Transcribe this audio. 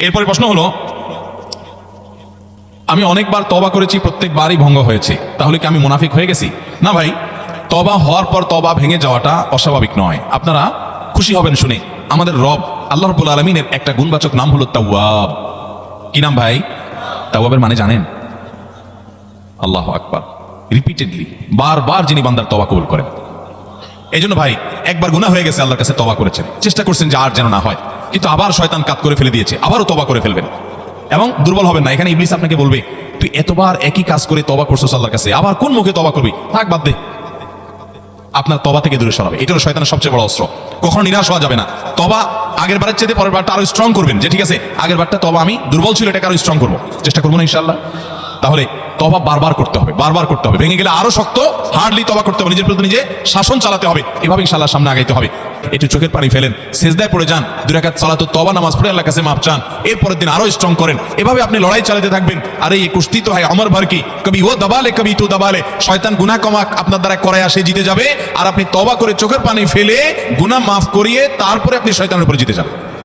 এরপরে প্রশ্ন হলো, আমি অনেকবার তওবা করেছি, প্রত্যেকবারই ভঙ্গ হয়েছে, তাহলে কি আমি মুনাফিক হয়ে গেছি? না ভাই, তওবা হওয়ার পর তওবা ভেঙে যাওয়াটা অস্বাভাবিক নয়। আপনারা খুশি হবেন শুনে, আমাদের রব আল্লাহ রাব্বুল আলামিনের একটা গুণবাচক নাম হলো তাওয়াব। কি নাম ভাই? তাওয়াবের মানে জানেন? আল্লাহু আকবার। রিপিটেডলি, বারবার যিনি বান্দার তওবা কবুল করেন। এই জন্য ভাই, একবার গুনাহ হয়ে গেছে, আল্লাহর কাছে তওবা করেছেন, চেষ্টা করছেন যে আর যেন না হয়, কিন্তু আবার শয়তান কাত করে ফেলে দিয়েছে, আবারও তওবা করে ফেলবেন এবং দুর্বল হবেন না। এখানে ইবলিস আপনাকে বলবে, তুই এতবার একই কাজ করে তওবা করছিস আল্লাহর কাছে, আবার কোন মুখে তওবা করবি? থাক, বাদ দে। আপনার তওবা থেকে দূরে সরাবে। এটা হলো শয়তানের সবচেয়ে বড় অস্ত্র। কখনো নিরাশ হওয়া যাবে না। তওবা আগের বারের চেয়ে পরের বারটা আরো স্ট্রং করবেন, যে ঠিক আছে আগের বারটা তওবা আমি দুর্বল ছিল, এটাকে আরো স্ট্রং করবো, চেষ্টা করবো না ইনশাআল্লাহ। তাহলে তওবা বারবার করতে হবে, বারবার করতে হবে। ভেঙে গেলে আরো শক্ত হার্ডলি তওবা করতে হবে, নিজের প্রতি নিজে শাসন চালাতে হবে, এভাবে ইনশাআল্লাহ সামনে আগাইতে হবে। একটু চোখের পানি ফেলেন, সিজদায় পড়ে যান, 2 রাকাত সালাতুত তওবা নামাজ পড়ে আল্লাহর কাছে মাফ চান, এরপরের দিন আরো স্ট্রং করেন। এভাবে আপনি লড়াই চালাতে থাকবেন। আর এই কুস্তি তো হয় অমর ভর কি, কবি ও দবালে কবি তু দবালে। শয়তান গুনাহ কমাক আপনার দ্বারা করায় আসে জিতে যাবে, আর আপনি তওবা করে চোখের পানি ফেলে গুনাহ মাফ করিয়ে তারপরে আপনি শয়তানের উপরে জিতে যাবেন।